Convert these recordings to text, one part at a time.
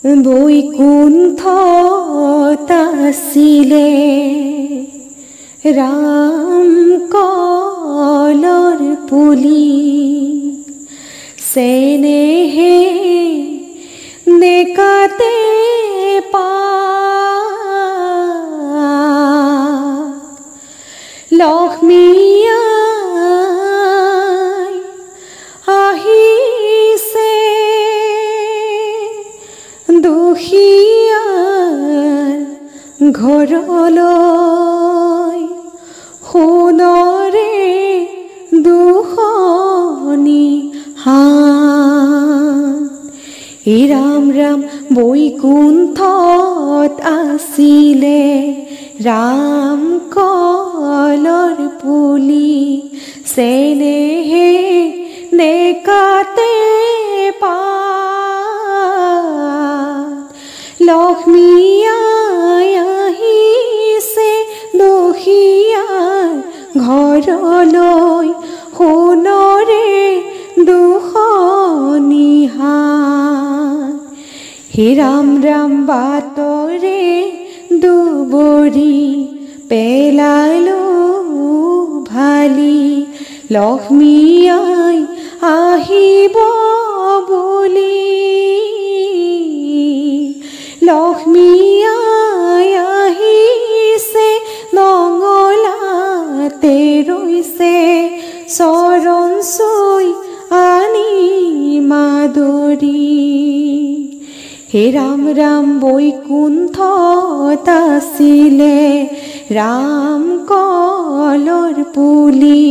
বৈকুণ্ঠত আছিলে ৰাম কলৰ পুলি, চেনেহে নেকাতে লক্ষ্মী আহিছে দুখীয়াৰ ঘৰলৈ, সোণৰে দুখনি হাত। ৰাম ৰাম বৈকুণ্ঠত আছিলে ৰাম কলৰ পুলি, চেনেহে নেকাতে লক্ষ্মী আহিছে দুখীয়াৰ ঘৰলৈ, সোণৰে দুখনি হাত। ৰাম ৰাম বাটৰে দুবৰি পেলালো ভালি, লক্ষ্মী আহিব বুলি, লক্ষ্মী আহিছে নঙলাতে ৰৈছে, চৰণ চুই আনি মাদৰি। ৰাম ৰাম বৈকুণ্ঠত আছিলে ৰাম কলৰ পুলি,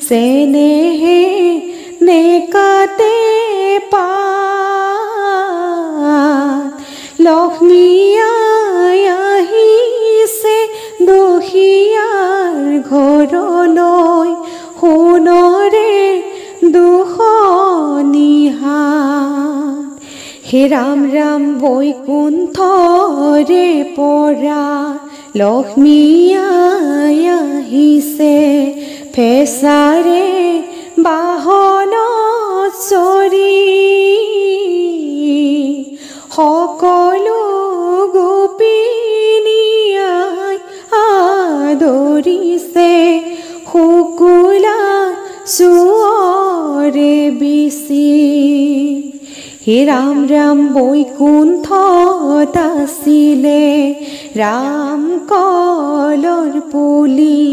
চেনেহে নেকাতে লক্ষ্মী আহিছে দুখীয়াৰ ঘৰলৈ, সোণৰে দুখনি হাত। ৰাম ৰাম বৈকুণ্ঠৰে পৰা লক্ষ্মী আহিছে, ফেঁচাৰে বাহনত চৰি, সকলো গোপিনীয়াই আদৰিছে, শুকুলা চুৱৰে বিচি। ৰাম ৰাম বৈকুণ্ঠত আছিলে ৰাম কলৰ পুলি,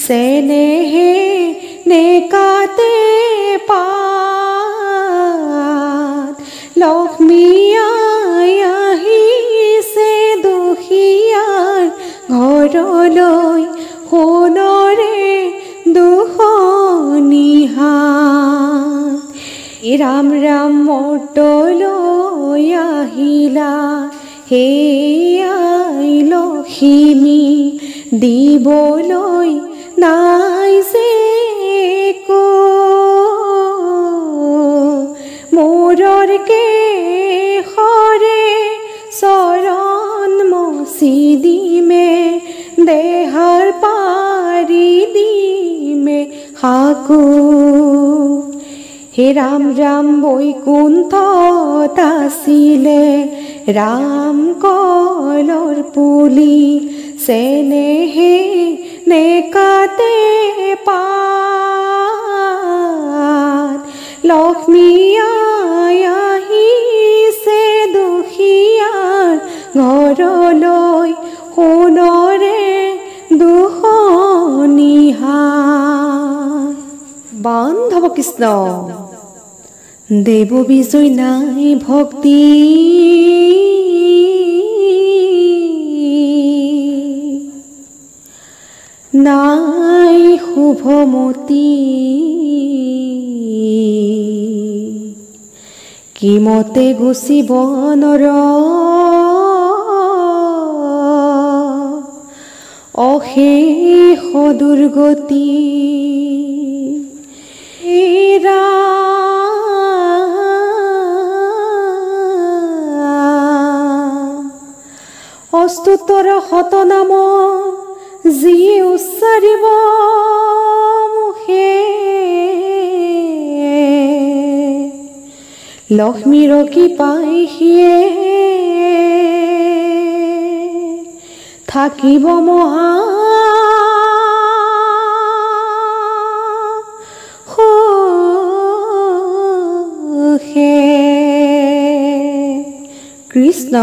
চেনেহে নেকাতে লক্ষ্মী আহিছে দুখীয়াৰ ঘৰলৈ, সোণৰে দুখনি হাত। ৰাম ৰাম মৰ্তলৈ আহিলা, হে আই লক্ষ্মী দিবলৈ নাই যে কো, মোৰৰ কেশৰে চৰণ মচি দিমে, দেহাৰ পাৰি দিমে সাকো। ৰাম ৰাম বৈকুণ্ঠত আছিলে ৰাম কলৰ পুলি, চেনেহে নেকাতে লক্ষ্মী আহিছে দুখীয়াৰ ঘৰলৈ, সোণৰে দুখনি হাত। বান্ধৱ কৃষ্ণ দেৱ বিজয় নাই ভক্তি, নাই শুভমতি, কিমতে গুচিব নৰ অশেষ দুৰ্গতি। অস্তুতৰ শতনাম যি উচ্চাৰিব মুখে, লক্ষ্মীৰ কৃপাই সিয়ে থাকিব মহা কৃষ্ণ।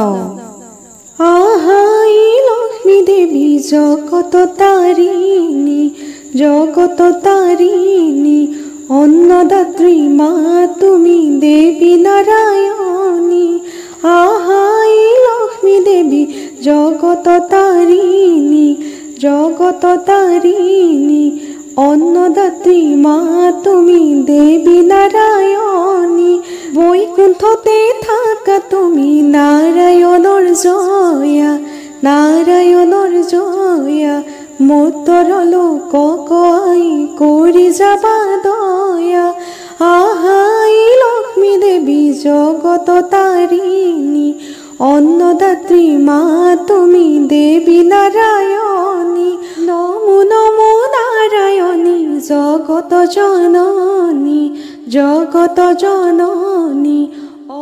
আহাই লক্ষ্মী দেৱী জগত তাৰিণী, জগত তাৰিণী, অন্নদাত্ৰী মা তুমি দেৱী নাৰায়ণী। আহাই লক্ষ্মী দেৱী জগত তাৰিণী, জগত তাৰিণী, অন্নদাত্ৰী মা তুমি দেৱী নাৰায়ণী। বৈকুণ্ঠতে থাকা তুমি নাৰায়ণৰ জয়া, নাৰায়ণৰ জয়া, মোতৰ লোকক আই কৰি যাবা দয়া। আহাই লক্ষ্মী দেৱী জগত তাৰিণী, অন্নদাত্ৰী মা তুমি দেৱী নাৰায়ণী। নমো নমো নাৰায়ণী জগত জননী, জগত জননী,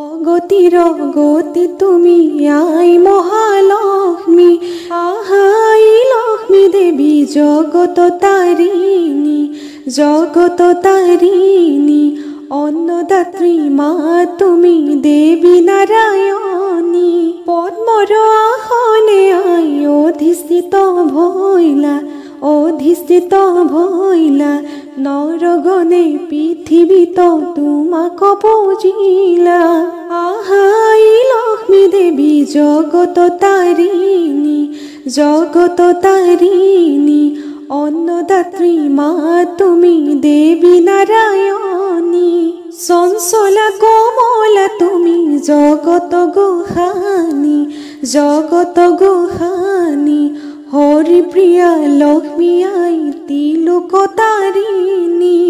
অগতিৰ গতি তুমি আই মহালক্ষ্মী। আহাই লক্ষ্মী দেৱী জগত তাৰিণী, জগত তাৰিণী, অন্নদাত্ৰী মা তুমি দেৱী নাৰায়ণী। পদ্মৰ আসনে আই অধিষ্ঠিত ভৈলা, অধিষ্ঠিত ভৈলা, নৰগণে পৃথিৱীত তোমাক পুজিলা। আহাই লক্ষ্মী দেৱী জগত তাৰিণী, জগত তাৰিণী, অন্নদাত্ৰী মা তুমি দেৱী নাৰায়ণী। চঞ্চলা কমলা তুমি জগত গোসানী, জগত গোসানী, হৰিপ্ৰিয়া লক্ষ্মী আই তিলোক তাৰিণী।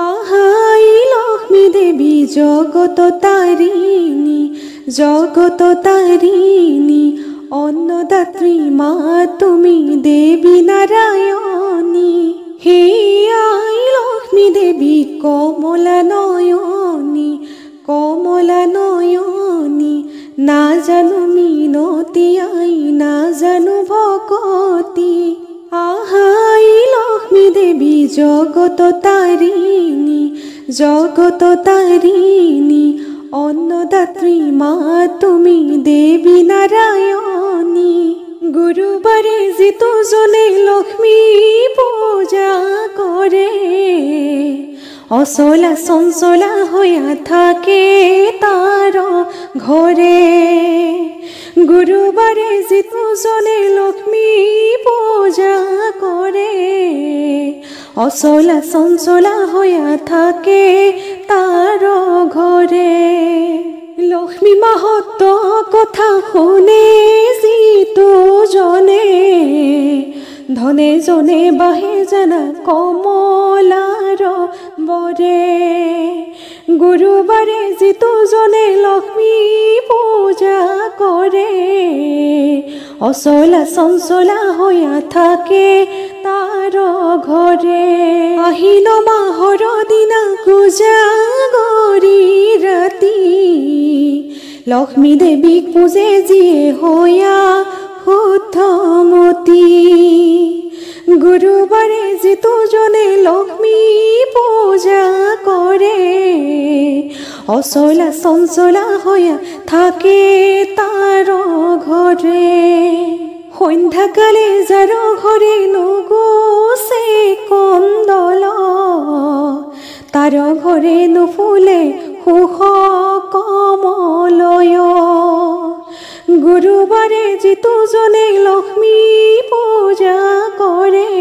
আহাই লক্ষ্মী দেৱী জগত তাৰিণী, জগত তাৰিণী, অন্নদাত্ৰী মা তুমি দেৱী নাৰায়ণী। হে আই লক্ষ্মী দেৱী কমলা নয়নী, কমলা নয়নী, নাজানো মিনতি আই নাজানো ভকতি। আহাই লক্ষ্মী দেৱী জগত তাৰিণী, জগত তাৰিণী, অন্নদাত্ৰী মা তুমি দেৱী নাৰায়ণী। গুৰুবাৰে যিটো জনে লক্ষ্মী পূজা কৰে, অচলা চঞ্চলা হৈয়া থাকে তাৰ ঘৰে। গুৰুবাৰে যিটো জনে লক্ষ্মী পূজা কৰে, অচলা চঞ্চলা হৈয়া থাকে তাৰ ঘৰে। লক্ষ্মী মাহাত্ম কথা শুনে যিটো জনে, ধনে জনে বাহে জানা কমলাৰ বৰে। গুৰুবাৰে যিটো জনে লক্ষ্মী পূজা কৰে, অচলা চঞ্চলা হৈয়া থাকে তাৰ ঘৰে। আহিন মাহৰ দিনা কোজাগৰি ৰাতি, লক্ষ্মী দেৱীক পূজে যিয়ে হৈয়া শুদ্ধমতী। গুৰুবাৰে যিটো জনে লক্ষ্মী পূজা কৰে, অচলা চঞ্চলা হৈয়া থাকে তাৰ ঘৰে। সন্ধ্যাকালে যাৰ ঘৰে নুগুচে কন্দল, তাৰ ঘৰে নুফুলে সুখ কমলয়। গুৰুবাৰে যিটো জনে লক্ষ্মী পূজা কৰে,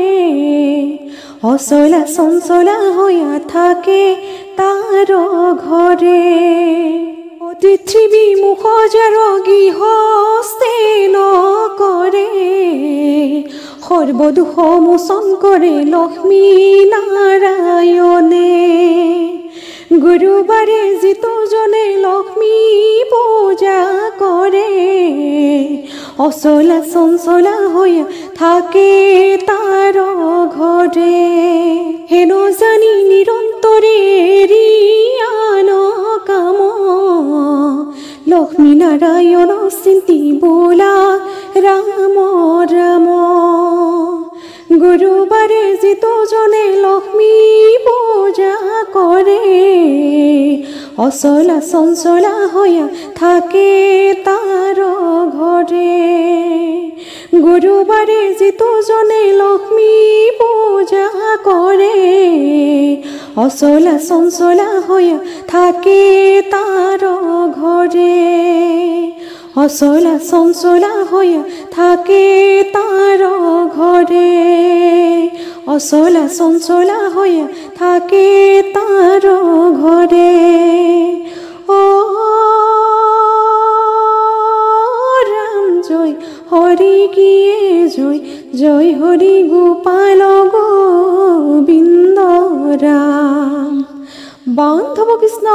অচলা চঞ্চলা হৈয়া থাকে তাৰ ঘৰে। অতিথি বিমুখ যাৰ গৃহস্থে নকৰে, সৰ্বদুখ মোচন কৰে লক্ষ্মী নাৰায়ণে। গুৰুবাৰে যিটো জনে লক্ষ্মী পূজা কৰে, অচলা চঞ্চলা হৈয়া থাকে তাৰ ঘৰে। হেন জানি নিৰন্তৰে ৰিয়ান কাম, লক্ষ্মী নাৰায়ণ চিন্তি বোলা ৰাম ৰাম। গুৰুবাৰে যিটো জনে লক্ষ্মী পূজা কৰে অচলা চঞ্চলা হৈ থাকে তাৰ ঘৰে গুৰুবাৰে যিটো জনে লক্ষ্মী পূজা কৰে অচলা চঞ্চলা হৈ থাকে তাৰ ঘৰে অচলা চঞ্চলা হৈ থাকে তাৰ ঘৰে অচলা চঞ্চলা হৈ থাকে তাৰ ঘৰে ও ৰাম জয় হৰি কিয়ে জয় জয় হৰি গোপাল গোবিন্দ ৰাম বান্ধৱ কৃষ্ণ